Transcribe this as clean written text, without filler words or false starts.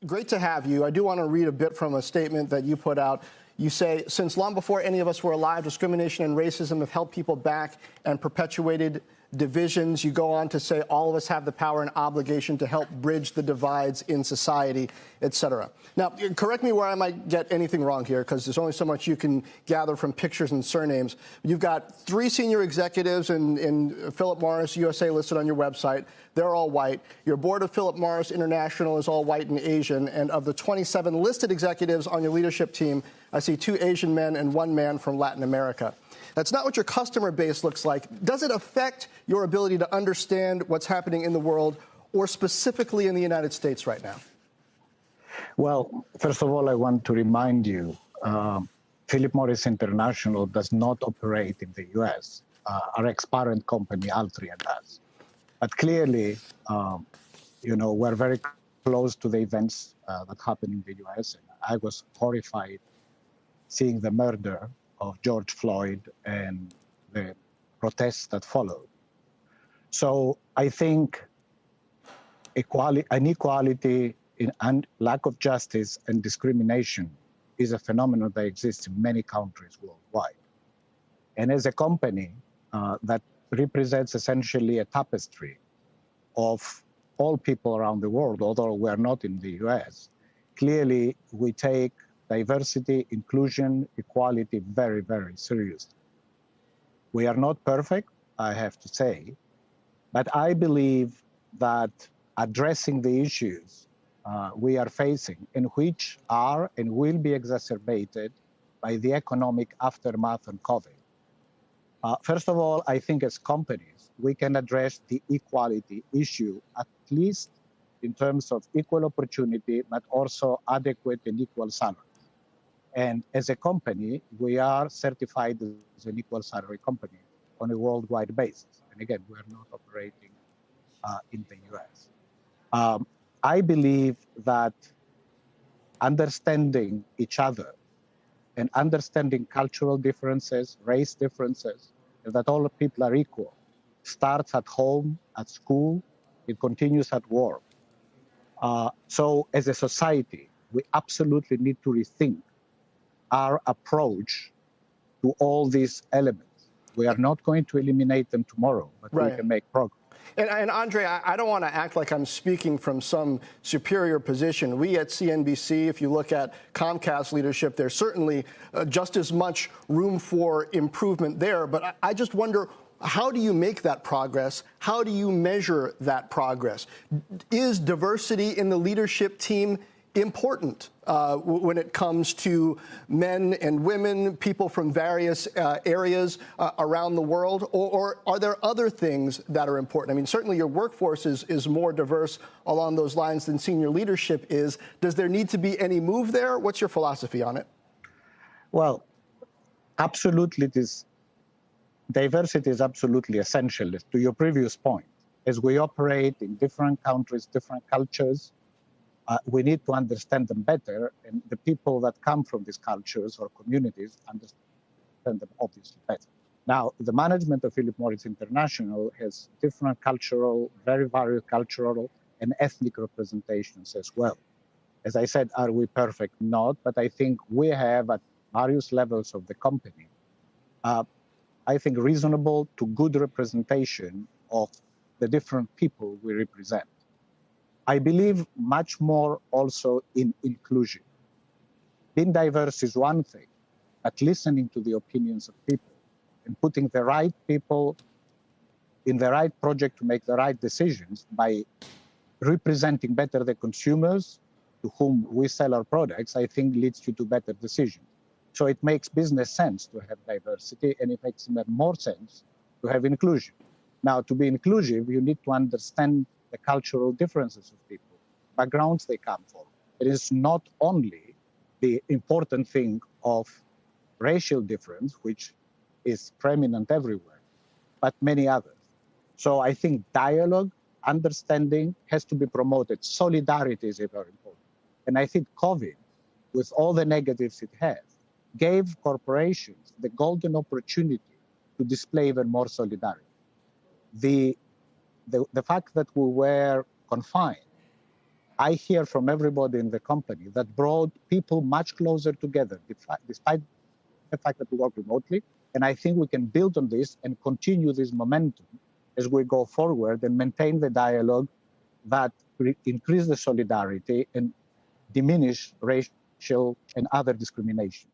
great to have you. I do want to read a bit from a statement that you put out. You say, since long before any of us were alive, discrimination and racism have held people back and perpetuated divisions. You go on to say all of us have the power and obligation to help bridge the divides in society, etc. Now, correct me where I might get anything wrong here, because there's only so much you can gather from pictures and surnames. You've got 3 senior executives in Philip Morris USA listed on your website. They're all white. Your board of Philip Morris International is all white and Asian. And of the 27 listed executives on your leadership team, I see 2 Asian men and 1 man from Latin America. That's not what your customer base looks like. Does it affect your ability to understand what's happening in the world, or specifically in the United States right now? Well, first of all, I want to remind you, Philip Morris International does not operate in the U.S. Our ex-parent company, Altria, does. But clearly, we're very close to the events that happened in the U.S. And I was horrified seeing the murder of George Floyd and the protests that followed. So I think inequality and lack of justice and discrimination is a phenomenon that exists in many countries worldwide. And as a company that represents essentially a tapestry of all people around the world, although we're not in the US, clearly we take diversity, inclusion, equality very, very seriously. We are not perfect, I have to say, but I believe that addressing the issues we are facing, and which are and will be exacerbated by the economic aftermath of COVID. First of all, I think as companies, we can address the equality issue, at least in terms of equal opportunity, but also adequate and equal salaries. And as a company, we are certified as an equal salary company on a worldwide basis. And again, we're not operating in the US. I believe that understanding each other and understanding cultural differences, race differences, and that all people are equal, starts at home, at school, it continues at work. So as a society, we absolutely need to rethink our approach to all these elements. We are not going to eliminate them tomorrow, but we can make progress. And André, I don't want to act like I'm speaking from some superior position. We at CNBC, if you look at Comcast leadership, there's certainly just as much room for improvement there. But I just wonder, how do you make that progress? How do you measure that progress? Is diversity in the leadership team important when it comes to men and women, people from various areas around the world, or are there other things that are important? I mean, certainly your workforce is more diverse along those lines than senior leadership is. Does there need to be any move there? What's your philosophy on it? Well, absolutely, diversity is absolutely essential. To your previous point, as we operate in different countries, different cultures, we need to understand them better, and the people that come from these cultures or communities understand them obviously better. Now, the management of Philip Morris International has different cultural, very various cultural and ethnic representations as well. As I said, are we perfect? Not, but I think we have at various levels of the company, I think reasonable to good representation of the different people we represent. I believe much more also in inclusion. Being diverse is one thing, but listening to the opinions of people and putting the right people in the right project to make the right decisions by representing better the consumers to whom we sell our products, I think leads you to better decisions. So it makes business sense to have diversity, and it makes more sense to have inclusion. Now, to be inclusive, you need to understand the cultural differences of people, backgrounds they come from. It is not only the important thing of racial difference, which is preeminent everywhere, but many others. So I think dialogue, understanding has to be promoted. Solidarity is very important. And I think COVID, with all the negatives it has, gave corporations the golden opportunity to display even more solidarity. The fact that we were confined I hear from everybody in the company that brought people much closer together, despite the fact that we work remotely. And I think we can build on this and continue this momentum as we go forward and maintain the dialogue that increase the solidarity and diminish racial and other discrimination.